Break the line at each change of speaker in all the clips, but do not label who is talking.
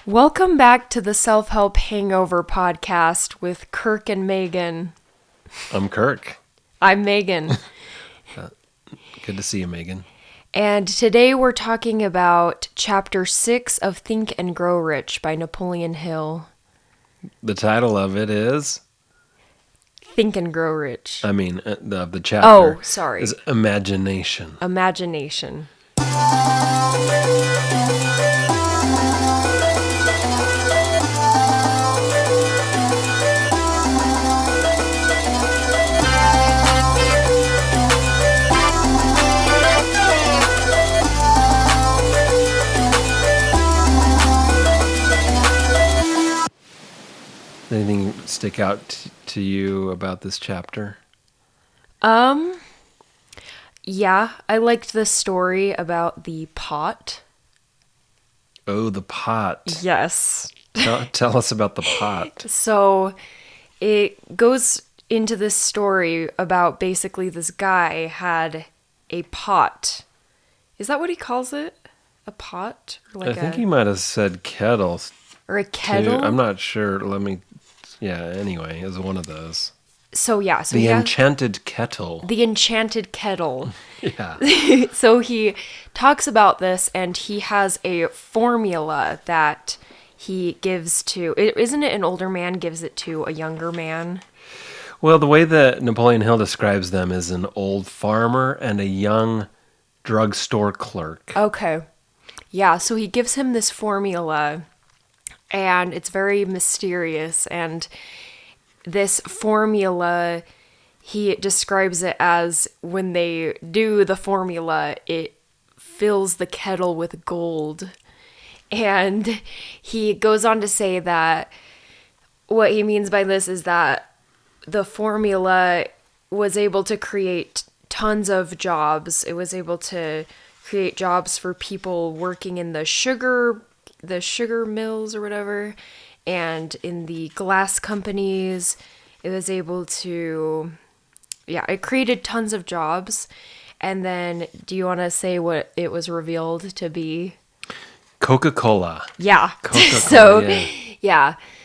Welcome back to the Self-Help Hangover podcast with Kirk and Maegan.
I'm Kirk.
I'm Maegan.
Good to see you, Maegan.
And today we're talking about Chapter 6 of Think and Grow Rich by Napoleon Hill.
The title of it is...
Think and Grow Rich.
The chapter.
Oh, sorry.
Is Imagination.
Imagination.
Anything stick out to you about this chapter?
Yeah, I liked the story about the pot.
Oh, the pot.
Yes.
Tell us about the pot.
So it goes into this story about basically this guy had a pot. Is that what he calls it? A pot? Or
I think he might have said kettle.
Or a kettle?
I'm not sure. Anyway, it was one of those.
So yeah.
The enchanted kettle.
The enchanted kettle.
Yeah.
So he talks about this, and he has a formula that he gives to... Isn't it an older man gives it to a younger man?
Well, the way that Napoleon Hill describes them is an old farmer and a young drugstore clerk.
Okay. Yeah, so he gives him this formula, and it's very mysterious, and this formula, he describes it as when they do the formula, it fills the kettle with gold. And he goes on to say that what he means by this is that the formula was able to create tons of jobs. It was able to create jobs for people working in the sugar mills or whatever, and in the glass companies. It was able to, it created tons of jobs. And then, do you want to say what it was revealed to be?
Coca-Cola.
Yeah.
Coca-Cola,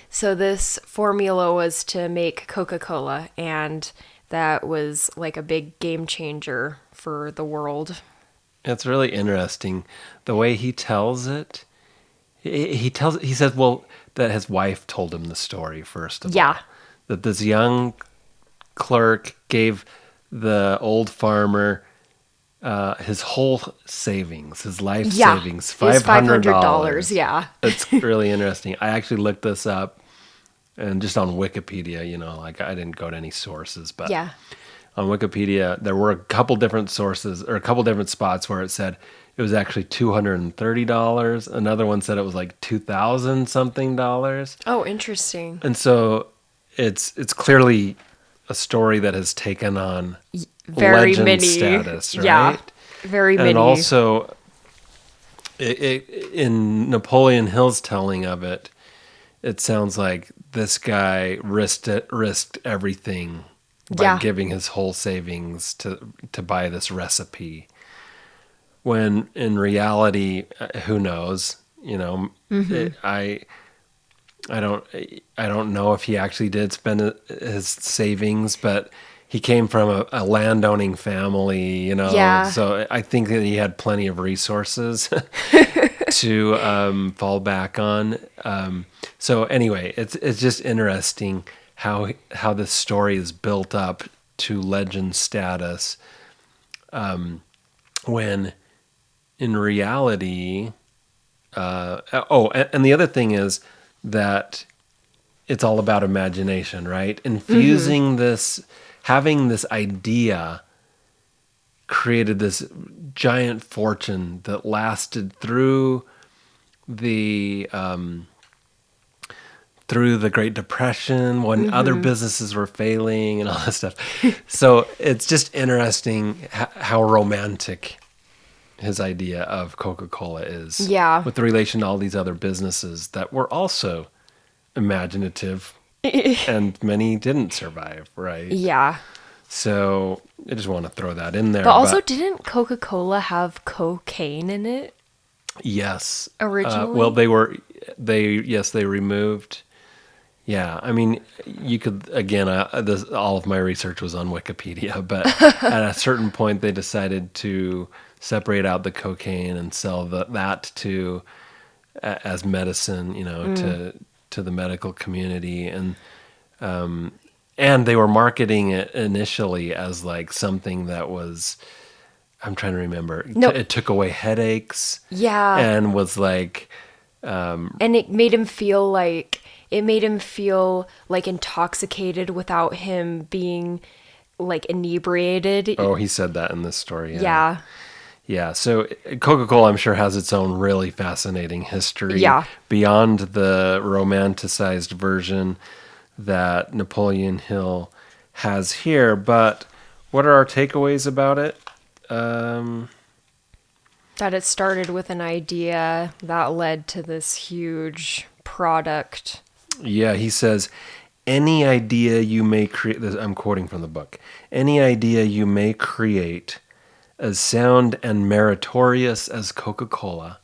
So this formula was to make Coca-Cola, and that was like a big game changer for the world.
It's really interesting the way he tells it. He says, well, that his wife told him the story first of all. That this young clerk gave the old farmer his whole savings, his life savings, $500.
Yeah.
It's really interesting. I actually looked this up, and just on Wikipedia, I didn't go to any sources, but on Wikipedia, there were a couple different sources or a couple different spots where it said it was actually $230. Another one said it was like $2,000 something.
Oh, interesting.
And so it's clearly a story that has taken on
very
legend
many
status, right?
Yeah, very many.
And also, in Napoleon Hill's telling of it, it sounds like this guy risked everything by giving his whole savings to buy this recipe. When in reality, who knows? I don't know if he actually did spend his savings, but he came from a landowning family, so I think that he had plenty of resources to fall back on. So anyway, it's just interesting how this story is built up to legend status, when in reality, and the other thing is that it's all about imagination, right? Infusing this, having this idea created this giant fortune that lasted through the Great Depression, when other businesses were failing and all that stuff. So it's just interesting how romantic his idea of Coca-Cola is.
Yeah.
With the relation to all these other businesses that were also imaginative and many didn't survive, right?
Yeah.
So I just want to throw that in there.
But also, didn't Coca-Cola have cocaine in it?
Yes.
Originally?
Well, they were they removed. Yeah, I mean, you could, again, all of my research was on Wikipedia, but at a certain point they decided to separate out the cocaine and sell that to as medicine, to the medical community, and they were marketing it initially as like something that was, I'm trying to remember, it took away headaches, and was like,
and it made him feel like intoxicated without him being like inebriated.
Oh, he said that in this story.
Yeah.
Yeah, so Coca-Cola, I'm sure, has its own really fascinating history beyond the romanticized version that Napoleon Hill has here. But what are our takeaways about it?
That it started with an idea that led to this huge product.
Yeah, he says, any idea you may create, I'm quoting from the book, any idea you may create as sound and meritorious as Coca-Cola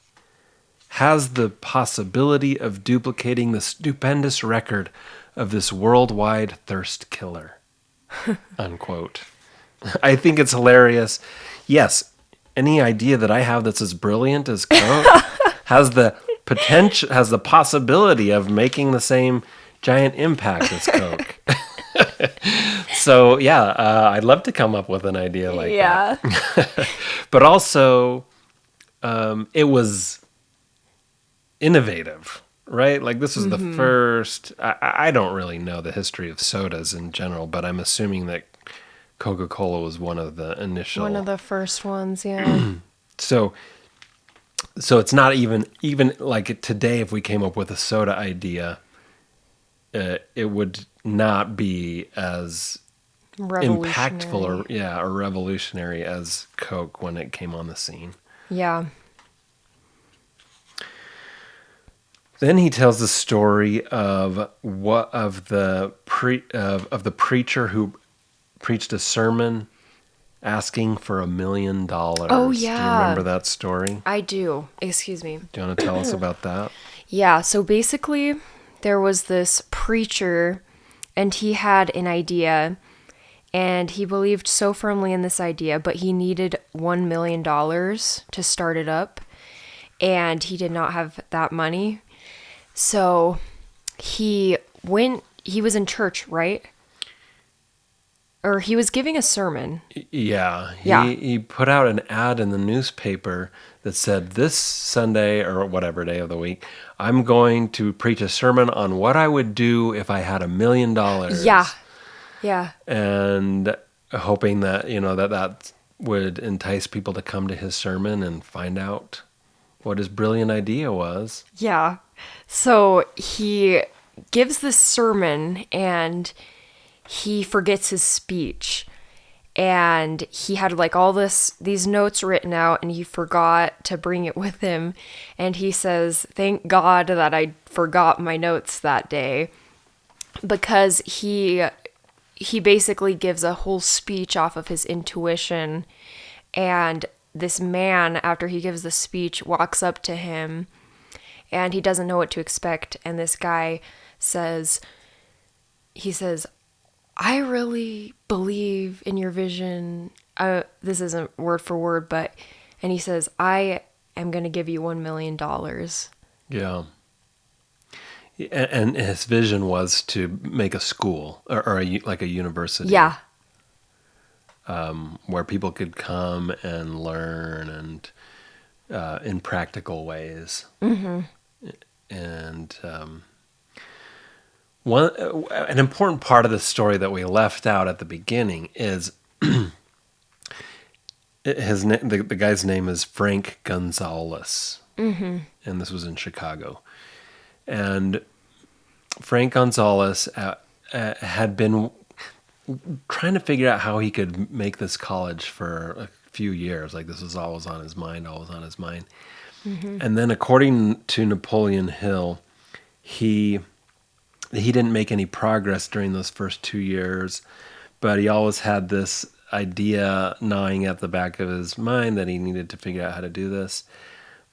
has the possibility of duplicating the stupendous record of this worldwide thirst killer. Unquote. I think it's hilarious. Yes, any idea that I have that's as brilliant as Coke has the potential, has the possibility of making the same giant impact as Coke. So yeah, I'd love to come up with an idea like that. But also, it was innovative, right? Like this was the first. I don't really know the history of sodas in general, but I'm assuming that Coca-Cola was one of the
first ones. Yeah.
So it's not even like today, if we came up with a soda idea, it would not be as impactful or revolutionary as Coke when it came on the scene.
Yeah.
Then he tells the story of the preacher who preached a sermon asking for $1 million.
Oh, yeah.
Do you remember that story?
I do. Excuse me.
Do you want to tell us about that?
Yeah, so basically there was this preacher and he had an idea and he believed so firmly in this idea, but he needed $1 million to start it up and he did not have that money. So he was in church, right? Or he was giving a sermon.
Yeah. He put out an ad in the newspaper that said, this Sunday or whatever day of the week, I'm going to preach a sermon on what I would do if I had $1 million.
Yeah. Yeah.
And hoping that, that would entice people to come to his sermon and find out what his brilliant idea was. Yeah.
So he gives this sermon and he forgets his speech, and he had like all these notes written out and he forgot to bring it with him, and he says, thank God that I forgot my notes that day, because he basically gives a whole speech off of his intuition, and this man, after he gives the speech, walks up to him and he doesn't know what to expect, and this guy says, I really believe in your vision. This isn't word for word, and he says, I am going to give you $1 million.
Yeah. And his vision was to make a school or like a university.
Yeah.
Where people could come and learn and in practical ways. Mm-hmm. And an important part of the story that we left out at the beginning is the guy's name is Frank Gonzalez, and this was in Chicago. And Frank Gonzalez had been trying to figure out how he could make this college for a few years. Like this was always on his mind. Mm-hmm. And then according to Napoleon Hill, he didn't make any progress during those first 2 years, but he always had this idea gnawing at the back of his mind that he needed to figure out how to do this.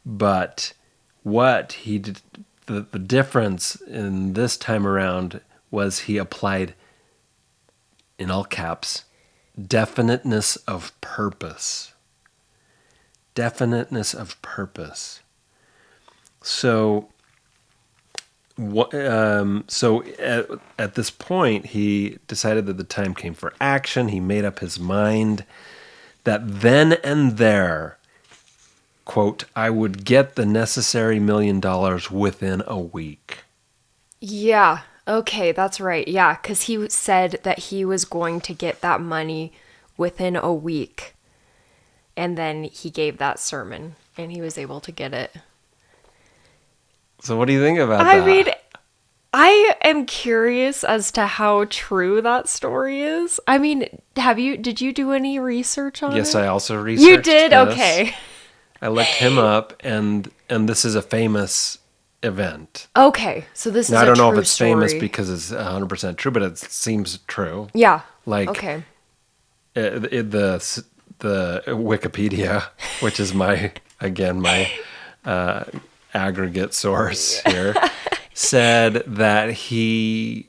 But what he the difference in this time around was he applied, in all caps, definiteness of purpose. Definiteness of purpose. So, at this point, he decided that the time came for action. He made up his mind that then and there, quote, I would get the necessary $1 million within a week.
Yeah. Okay, that's right. Yeah, because he said that he was going to get that money within a week. And then he gave that sermon, and he was able to get it.
So what do you think about that?
I mean, I am curious as to how true that story is. I mean, did you do any research on it?
Yes, I also researched
You did?
this.
Okay.
I looked him up, and this is a famous event.
Okay, so this is
Now,
a
I don't know
true
if it's famous
story.
because it's 100% true, but it seems true.
Yeah.
Like,
okay.
The Wikipedia, which is my aggregate source here, said that he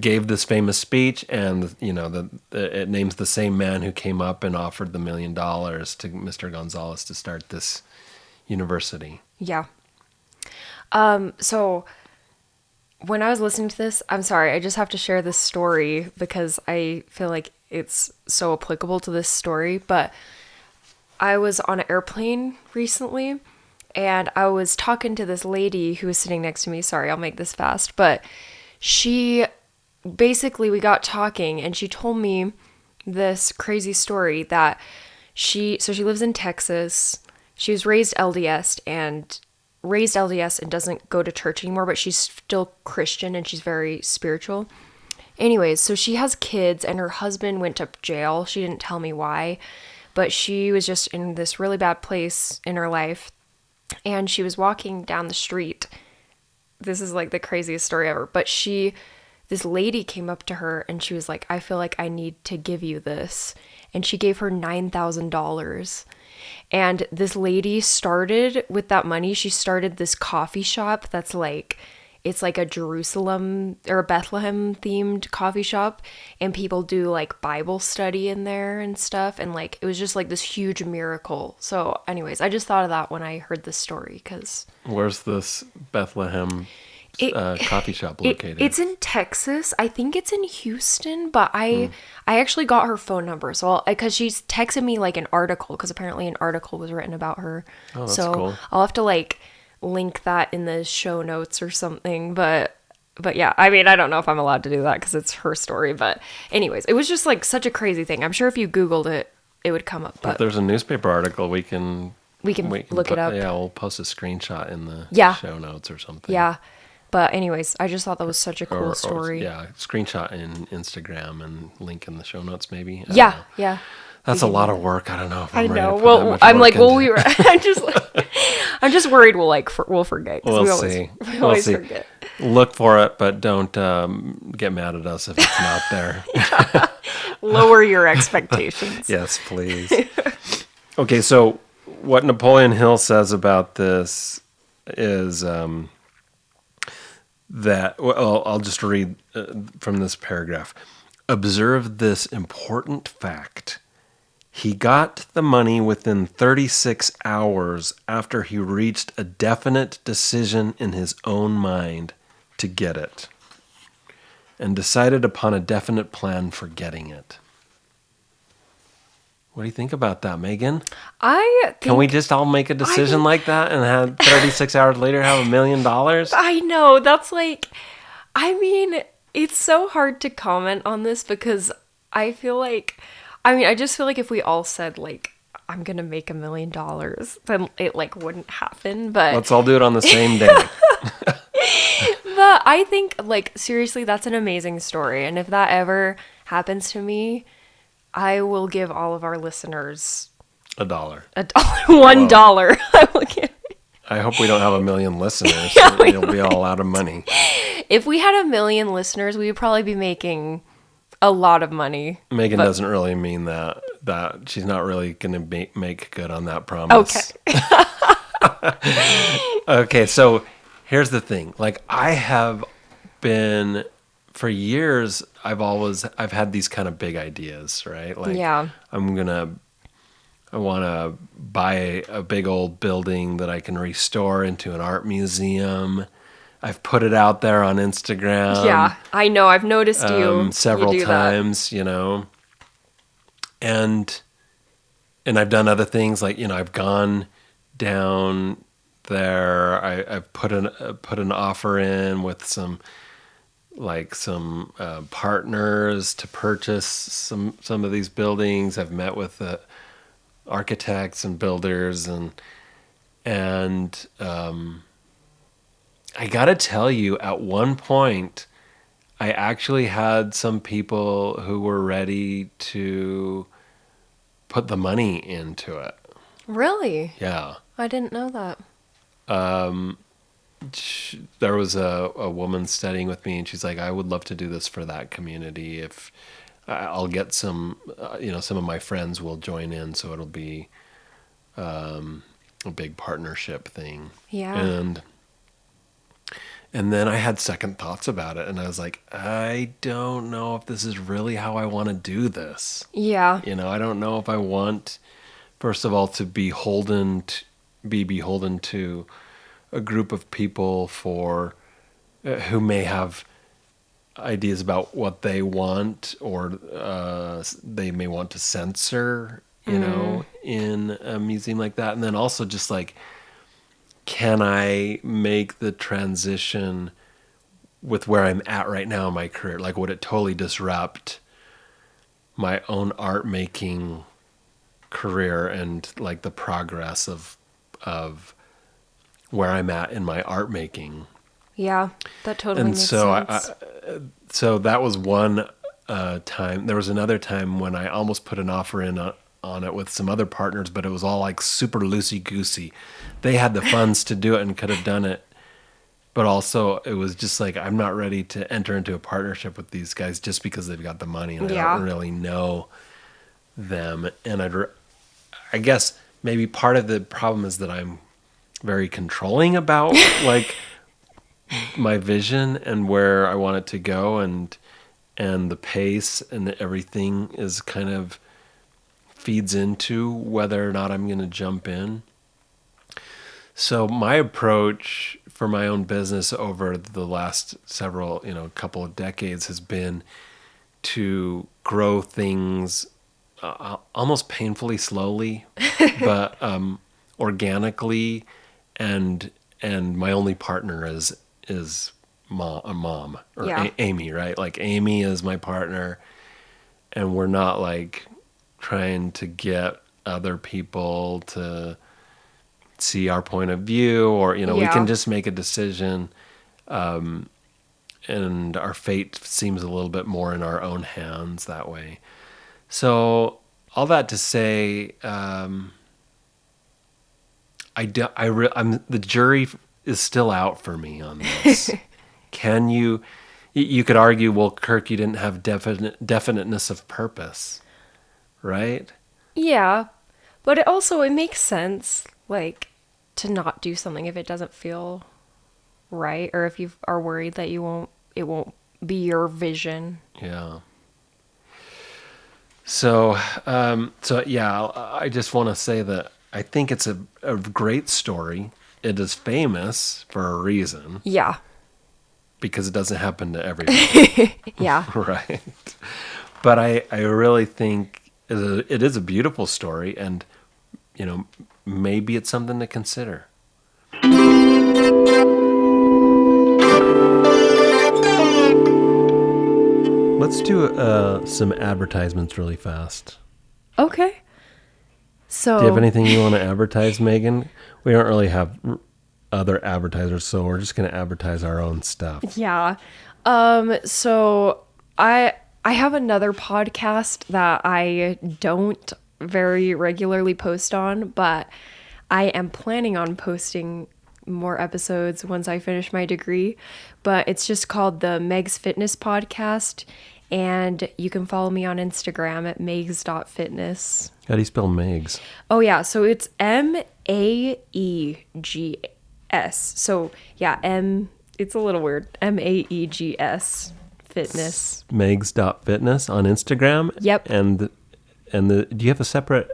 gave this famous speech, and it names the same man who came up and offered the $1 million to Mr. Gonzalez to start this university.
Yeah. So when I was listening to this, I'm sorry, I just have to share this story because I feel like it's so applicable to this story. But I was on an airplane recently, and I was talking to this lady who was sitting next to me. Sorry, I'll make this fast. But we got talking, and she told me this crazy story that she lives in Texas. She was raised LDS and doesn't go to church anymore, but she's still Christian and she's very spiritual. Anyways, so she has kids, and her husband went to jail. She didn't tell me why, but she was just in this really bad place in her life, and she was walking down the street. This is like the craziest story ever, but this lady came up to her and she was like, I feel like I need to give you this. And she gave her $9,000. And this lady started with that money. She started this coffee shop that's like, it's like a Jerusalem or a Bethlehem themed coffee shop. And people do like Bible study in there and stuff. And like, it was just like this huge miracle. So anyways, I just thought of that when I heard this story. Cause
where's this Bethlehem coffee shop located?
It's in Texas. I think it's in Houston, but I actually got her phone number. So because she's texted me like an article, because apparently an article was written about her.
Oh, that's
so
cool.
I'll have to like link that in the show notes or something. But yeah, I mean, I don't know if I'm allowed to do that because it's her story. But anyways, it was just like such a crazy thing. I'm sure if you Googled it, it would come up. But
if there's a newspaper article, we can
look it up.
Yeah, we'll post a screenshot in the show notes or something.
Yeah. But anyways, I just thought that was such a cool story.
Screenshot in Instagram and link in the show notes maybe.
Yeah.
That's a lot of work. I don't know if
I'm ready
to
know.
put
Well,
that much
I'm
work
like,
into
I'm just worried we'll forget.
We'll see.
We always forget.
Look for it, but don't get mad at us if it's not there.
Lower your expectations.
Yes, please. Okay, so what Napoleon Hill says about this is I'll just read from this paragraph. Observe this important fact. He got the money within 36 hours after he reached a definite decision in his own mind to get it, and decided upon a definite plan for getting it. What do you think about that, Maegan? Can we just all make a decision like that and have 36 hours later have $1 million?
I know. That's like, I mean, it's so hard to comment on this because I just feel like if we all said like, I'm going to make $1 million, then it like wouldn't happen. But
let's all do it on the same day.
But I think like, seriously, that's an amazing story. And if that ever happens to me, I will give all of our listeners
$1.
$1. I will give.
I hope we don't have 1 million listeners. You'll be all out of money.
If we had 1 million listeners, we would probably be making a lot of money.
Maegan doesn't really mean that she's not really going to make good on that promise.
Okay.
Okay, so here's the thing. Like, I have been, for years, I've had these kind of big ideas, right? Like,
Yeah.
I want to buy a big old building that I can restore into an art museum. I've put it out there on Instagram.
Yeah, I know. I've noticed you
Several
do
times, and I've done other things like, I've gone down there. I've put an offer in with some partners to purchase some of these buildings. I've met with architects and builders, and I gotta tell you, at one point, I actually had some people who were ready to put the money into it.
that. Really?
Yeah.
I didn't know that.
There was a woman studying with me, and she's like, I would love to do this for that community. If I'll get some, some of my friends will join in, so it'll be a big partnership thing.
Yeah.
And then I had second thoughts about it, and I was like, I don't know if this is really how I want to do this.
Yeah.
I don't know if I want, first of all, to be beholden to a group of people who may have ideas about what they want, or they may want to censor, in a museum like that. And then also just like, can I make the transition with where I'm at right now in my career? Like, would it totally disrupt my own art making career and like the progress of where I'm at in my art making?
Yeah, that totally
And
makes
so
sense.
so that was one time. There was another time when I almost put an offer in on it with some other partners, but it was all like super loosey-goosey. They had the funds to do it and could have done it, but also it was just like, I'm not ready to enter into a partnership with these guys just because they've got the money, and I don't really know them. And I guess maybe part of the problem is that I'm very controlling about like my vision and where I want it to go, and the pace and everything is kind of feeds into whether or not I'm going to jump in. So my approach for my own business over the last several, couple of decades has been to grow things almost painfully slowly, but organically, and my only partner is mom or
Yeah.
Amy, right? Like, Amy is my partner, and we're not like trying to get other people to see our point of view, or we can just make a decision, and our fate seems a little bit more in our own hands that way. So all that to say, the jury is still out for me on this. Can you could argue, well, Kirk, you didn't have definiteness of purpose, right?
Yeah, but it makes sense, like, to not do something if it doesn't feel right, or if you are worried that it won't be your vision.
Yeah. So yeah, I just want to say that I think it's a great story. It is famous for a reason.
Yeah.
Because it doesn't happen to everybody.
Yeah.
Right. But I really think it is a beautiful story, and maybe it's something to consider. Let's do some advertisements really fast.
Okay. So,
Do you have anything you want to advertise, Maegan? We don't really have other advertisers, so we're just going to advertise our own stuff.
yeah. So I have another podcast that I don't very regularly post on, but I am planning on posting more episodes once I finish my degree. But it's just called the Meg's Fitness Podcast, and you can follow me on Instagram at megs.fitness.
How do you spell Megs?
Oh yeah, so it's Maegs. So yeah, it's a little weird. Maegs fitness.
Maegs.fitness on Instagram.
Yep.
And do you have a separate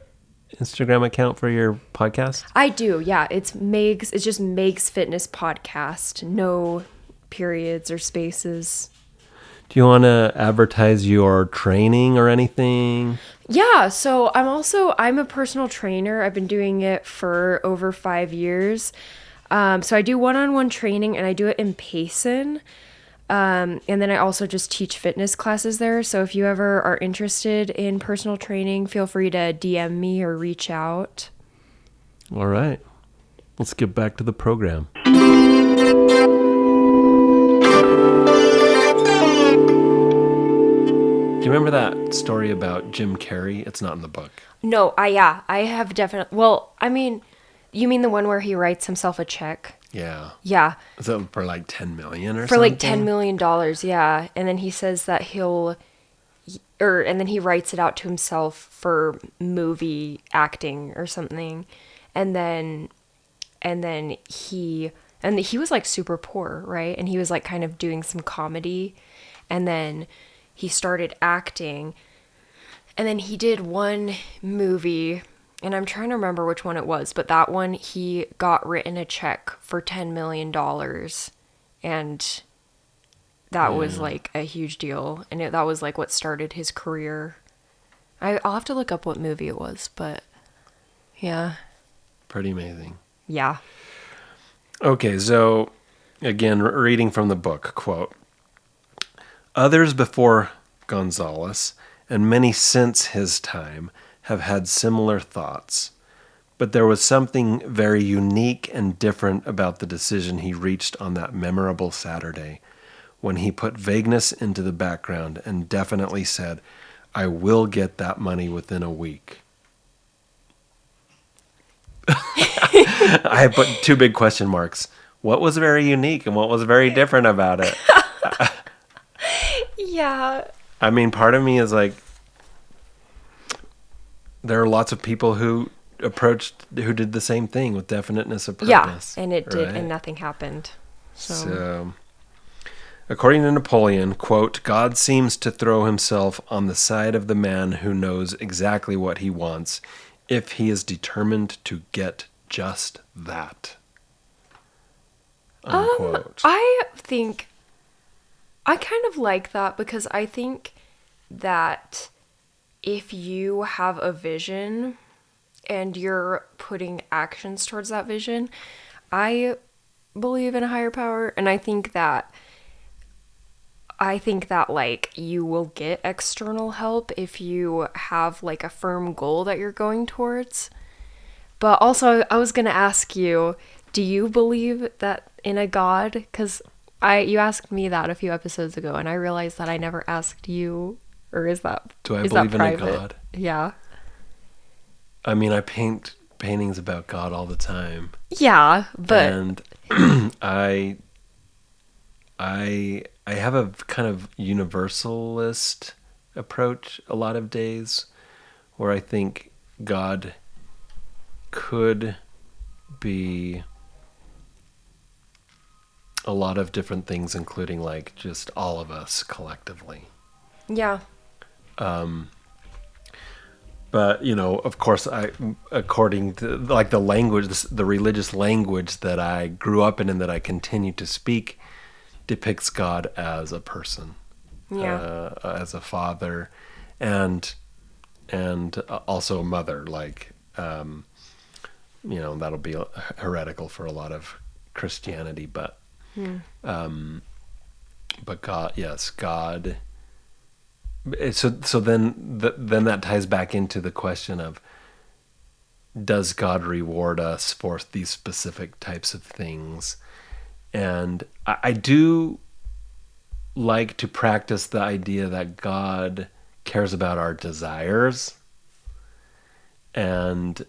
Instagram account for your podcast?
I do, yeah. It's just Maegs Fitness Podcast. No periods or spaces.
Do you want to advertise your training or anything?
Yeah, so I'm a personal trainer. I've been doing it for over 5 years. So I do one-on-one training, and I do it in Payson. And then I also just teach fitness classes there. So if you ever are interested in personal training, feel free to DM me or reach out.
All right. Let's get back to the program. Do you remember that story about Jim Carrey? It's not in the book.
No, I have definitely. Well, I mean, you mean the one where he writes himself a check?
Yeah.
Yeah.
Is that for like $10 million or
for
something?
like $10 million, yeah. And then he says that and then he writes it out to himself for movie acting or something. And then he was like super poor, right? And he was like kind of doing some comedy. And then he started acting. And then he did one movie, and I'm trying to remember which one it was, but that one he got written a check for $10 million. And that was like a huge deal. And that was like what started his career. I'll have to look up what movie it was, but yeah.
Pretty amazing.
Yeah.
Okay, so again, reading from the book, quote, "Others before Gonzalez and many since his time have had similar thoughts, but there was something very unique and different about the decision he reached on that memorable Saturday, when he put vagueness into the background and definitely said, 'I will get that money within a week.'" I put 2 big question marks. What was very unique and what was very different about it?
Yeah.
I mean, part of me is like, there are lots of people who did the same thing with definiteness of purpose.
Yeah, and it did,
right?
and nothing happened.
So, according to Napoleon, quote, "God seems to throw himself on the side of the man who knows exactly what he wants, if he is determined to get just that." Unquote.
I think I kind of like that, because I think that if you have a vision and you're putting actions towards that vision, I believe in a higher power, and I think that like you will get external help if you have like a firm goal that you're going towards. But also, I was going to ask you, do you believe that in a God? Because you asked me that a few episodes ago, and I realized that I never asked you. Or is that
Do I
is
believe
that
in a
private?
God?
Yeah.
I mean, I paint paintings about God all the time.
Yeah, but
And I have a kind of universalist approach a lot of days, where I think God could be a lot of different things, including like just all of us collectively.
yeah.
But, of course, according to like the language, the religious language that I grew up in and that I continue to speak, depicts God as a person, as a father, and also a mother. Like, that'll be heretical for a lot of Christianity, but God, yes, God. So then that ties back into the question of, does God reward us for these specific types of things? And I do like to practice the idea that God cares about our desires and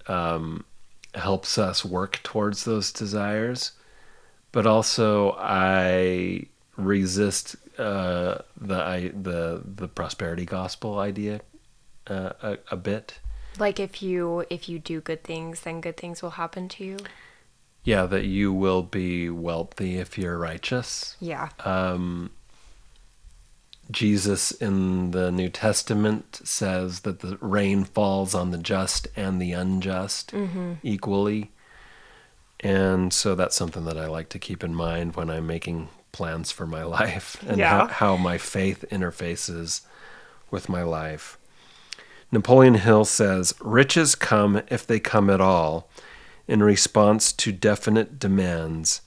helps us work towards those desires. But also, I resist the prosperity gospel idea a bit.
Like if you do good things, then good things will happen to you.
Yeah, that you will be wealthy if you're righteous.
Yeah.
Jesus in the New Testament says that the rain falls on the just and the unjust equally. And so that's something that I like to keep in mind when I'm making plans for my life and
Yeah.
how my faith interfaces with my life. Napoleon Hill says, riches come, if they come at all, in response to definite demands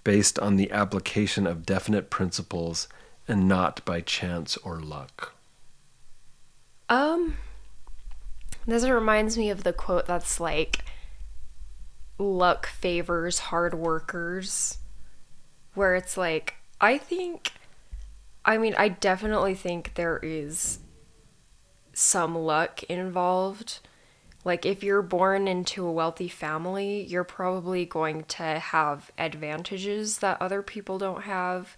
based on the application of definite principles and not by chance or luck.
This reminds me of the quote that's like, luck favors hard workers, where it's like, I definitely think there is some luck involved. Like, if you're born into a wealthy family, you're probably going to have advantages that other people don't have.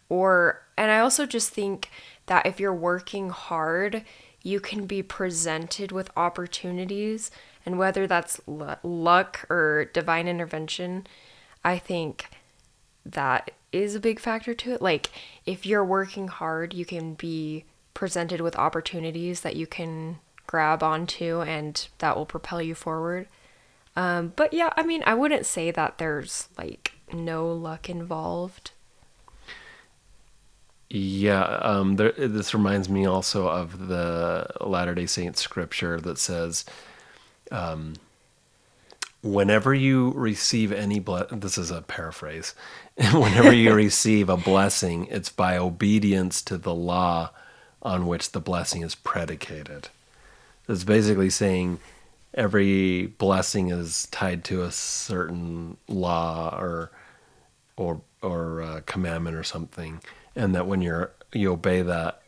And I also just think that if you're working hard, you can be presented with opportunities, and whether that's luck or divine intervention, I think that is a big factor to it. Like, if you're working hard, you can be presented with opportunities that you can grab onto and that will propel you forward. But yeah, I wouldn't say that there's like no luck involved.
Yeah, this reminds me also of the Latter-day Saint scripture that says, whenever you receive this is a paraphrase, whenever you receive a blessing, it's by obedience to the law on which the blessing is predicated. It's basically saying every blessing is tied to a certain law or a commandment or something, and that when you obey that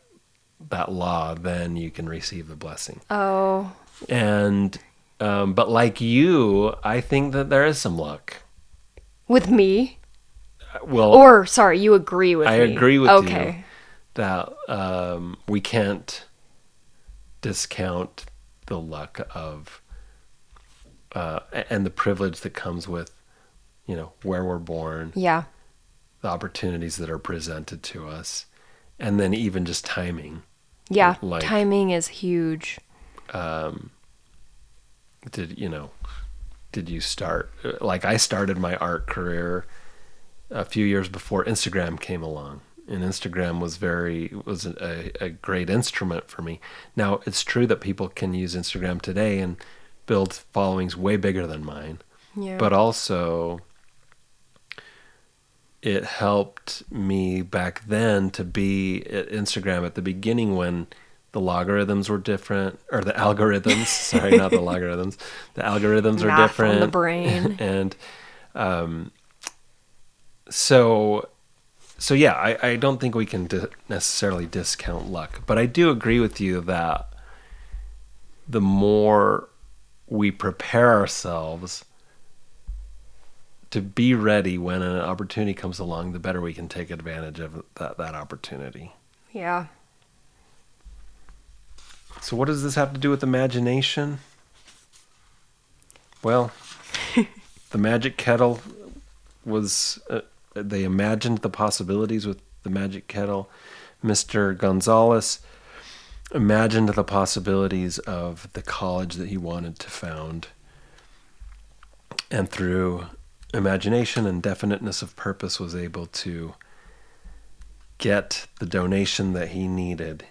law, then you can receive the blessing.
Oh.
And but like you, I think that there is some luck.
With me?
Well,
or sorry, you agree with me?
I agree with
okay.
you that we can't discount the luck of and the privilege that comes with, where we're born.
Yeah.
The opportunities that are presented to us, and then even just timing.
Yeah,
like,
timing is huge.
Did you start, like I started my art career a few years before Instagram came along, and Instagram was a great instrument for me. Now, it's true that people can use Instagram today and build followings way bigger than mine.
Yeah.
But also, it helped me back then to be at Instagram at the beginning when the logarithms were different, or the algorithms, sorry, not the logarithms. The algorithms are different.
Math on the brain.
And so yeah, I don't think we can necessarily discount luck, but I do agree with you that the more we prepare ourselves to be ready when an opportunity comes along, the better we can take advantage of that opportunity.
Yeah.
So what does this have to do with imagination? Well, the magic kettle was, they imagined the possibilities with the magic kettle. Mr. Gonzalez imagined the possibilities of the college that he wanted to found. And through imagination and definiteness of purpose was able to get the donation that he needed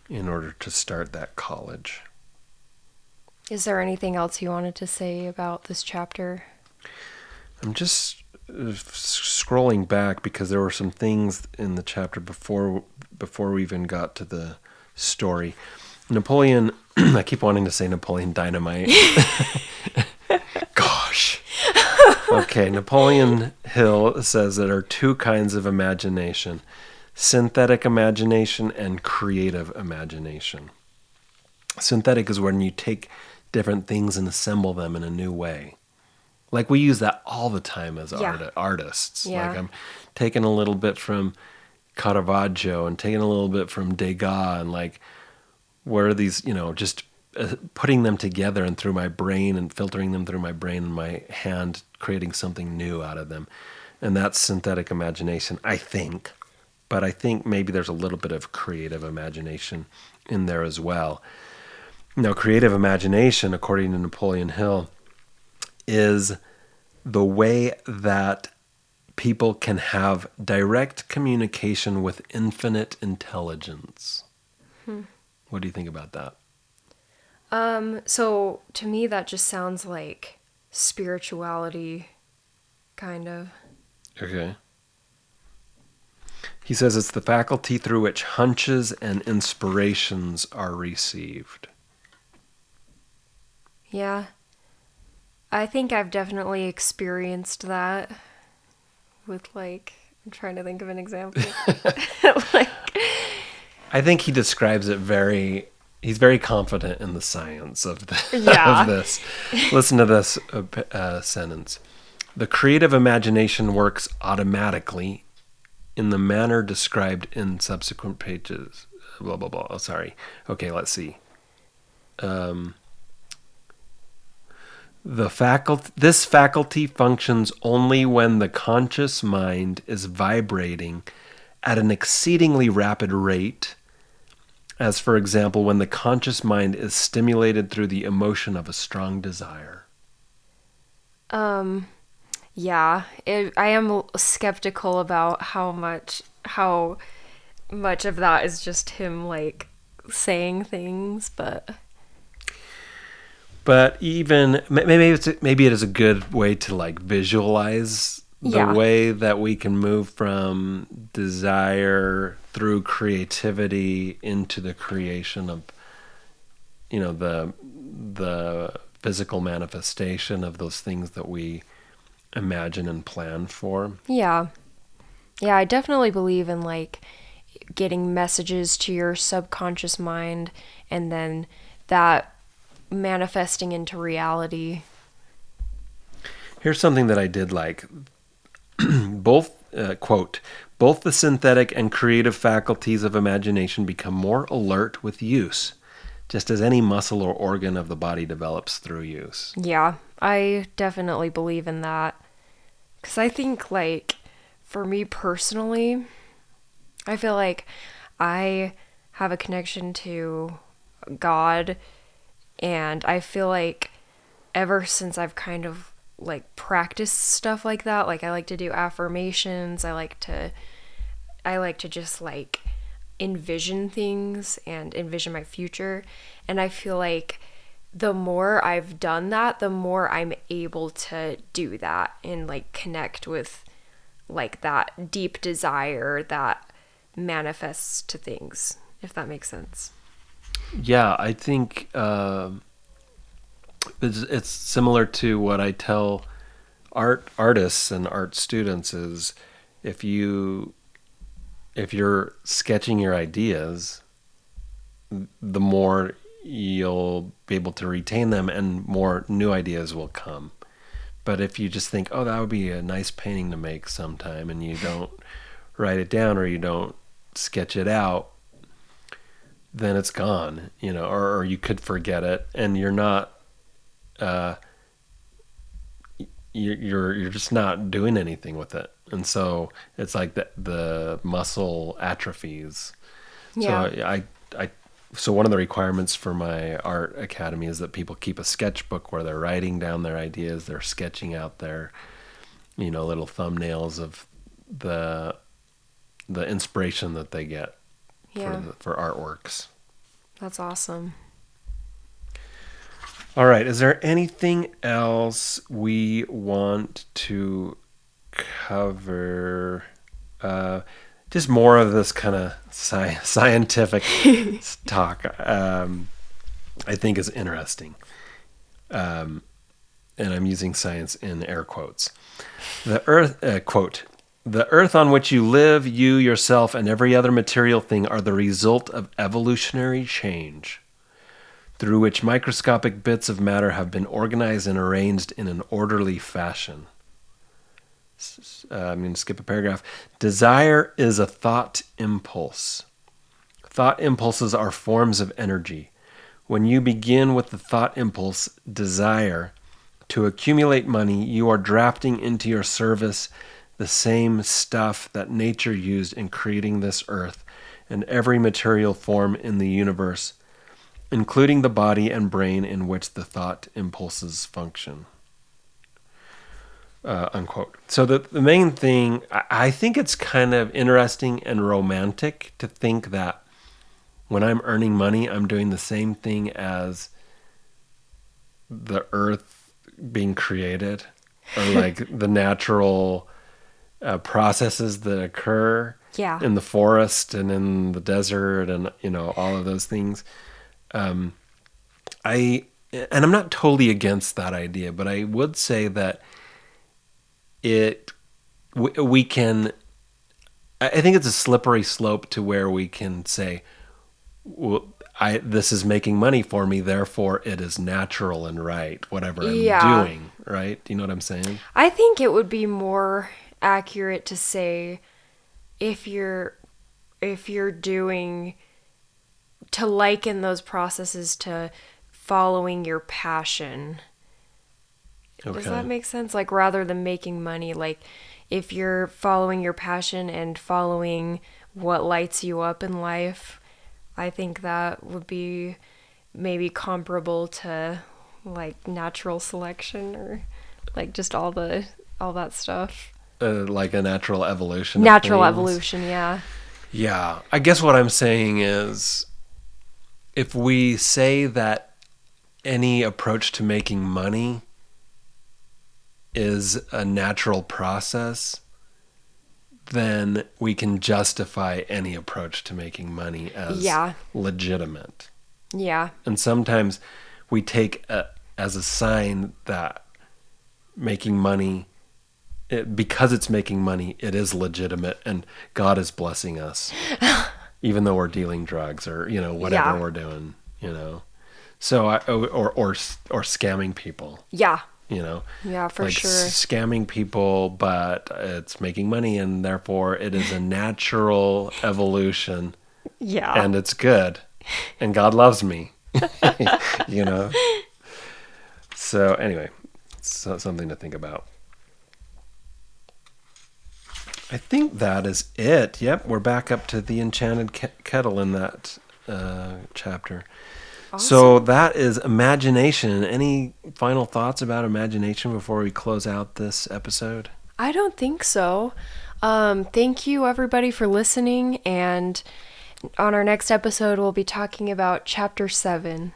in order to start that college.
Is there anything else you wanted to say about this chapter?
I'm just scrolling back because there were some things in the chapter before we even got to the story. Napoleon, I keep wanting to say Napoleon Dynamite. Gosh. Okay, Napoleon Hill says there are two kinds of imagination: synthetic imagination and creative imagination. Synthetic is when you take different things and assemble them in a new way. Like we use that all the time as artists.
Yeah.
Like I'm taking a little bit from Caravaggio and taking a little bit from Degas, and like where are these, just putting them together and through my brain and filtering them through my brain and my hand creating something new out of them. And that's synthetic imagination, I think. But I think maybe there's a little bit of creative imagination in there as well. Now, creative imagination, according to Napoleon Hill, is the way that people can have direct communication with infinite intelligence. What do you think about that?
So to me, that just sounds like spirituality, kind of.
Okay. He says it's the faculty through which hunches and inspirations are received.
Yeah. I think I've definitely experienced that with, like, I'm trying to think of an example. Like,
I think he describes it he's very confident in the science of,
Yeah.
of this. Listen to this sentence. The creative imagination works automatically in the manner described in subsequent pages. Blah, blah, blah. Oh, sorry. Okay, let's see. This faculty functions only when the conscious mind is vibrating at an exceedingly rapid rate, as for example, when the conscious mind is stimulated through the emotion of a strong desire.
yeah, I am skeptical about how much of that is just him, like, saying things, but
even maybe it is a good way to, like, visualize the way that we can move from desire through creativity into the creation of, the physical manifestation of those things that we imagine and plan for.
Yeah, I definitely believe in, like, getting messages to your subconscious mind and then that manifesting into reality.
Here's something that I did like. Quote, both the synthetic and creative faculties of imagination become more alert with use, just as any muscle or organ of the body develops through use.
Yeah, I definitely believe in that. Because I think, like, for me personally, I feel like I have a connection to God, and I feel like ever since I've kind of, like, practiced stuff like that, like, I like to do affirmations, I like to just, like, envision things and envision my future, and I feel like the more I've done that, the more I'm able to do that and, like, connect with, like, that deep desire that manifests to things, if that makes sense.
Yeah, I think it's similar to what I tell artists and art students is if you're sketching your ideas, the more you'll be able to retain them and more new ideas will come. But if you just think, oh, that would be a nice painting to make sometime, and you don't write it down or you don't sketch it out, then it's gone, or you could forget it, and you're not, you're just not doing anything with it, and so it's like the muscle atrophies.
Yeah.
So one of the requirements for my art academy is that people keep a sketchbook where they're writing down their ideas, they're sketching out their, little thumbnails of the inspiration that they get for artworks.
That's awesome.
All right. Is there anything else we want to cover? Just more of this kind of scientific talk, I think is interesting. And I'm using science in air quotes. The earth, quote, the earth on which you live, you, yourself, and every other material thing are the result of evolutionary change, through which microscopic bits of matter have been organized and arranged in an orderly fashion. I'm going to skip a paragraph. Desire is a thought impulse. Thought impulses are forms of energy. When you begin with the thought impulse, desire, To accumulate money, you are drafting into your service the same stuff that nature used in creating this earth and every material form in the universe, including the body and brain in which the thought impulses function. Unquote. So the main thing, I think it's kind of interesting and romantic to think that when I'm earning money, I'm doing the same thing as the earth being created, or like the natural processes that occur in the forest and in the desert, and all of those things. And I'm not totally against that idea, but I would say that we can. I think it's a slippery slope to where we can say, well, this is making money for me, therefore it is natural and right, whatever I'm doing, right? Do you know what I'm saying?
I think it would be more accurate to say if you're doing, to liken those processes to following your passion. Okay. Does that make sense? Like, rather than making money, like if you're following your passion and following what lights you up in life, I think that would be maybe comparable to like natural selection, or like just all that stuff.
Like a natural evolution.
Natural evolution, yeah.
Yeah. I guess what I'm saying is, if we say that any approach to making money is a natural process, then we can justify any approach to making money as legitimate.
Yeah.
And sometimes we take as a sign that making money, because it's making money, it is legitimate and God is blessing us, even though we're dealing drugs or whatever we're doing, So or scamming people.
Yeah.
Yeah,
for
like
sure.
Scamming people, but it's making money, and therefore it is a natural evolution.
Yeah.
And it's good, and God loves me. So anyway, so something to think about. I think that is it. Yep, we're back up to the enchanted kettle in that chapter. Awesome. So that is imagination. Any final thoughts about imagination before we close out this episode?
I don't think so. Thank you, everybody, for listening. And on our next episode, we'll be talking about Chapter 7.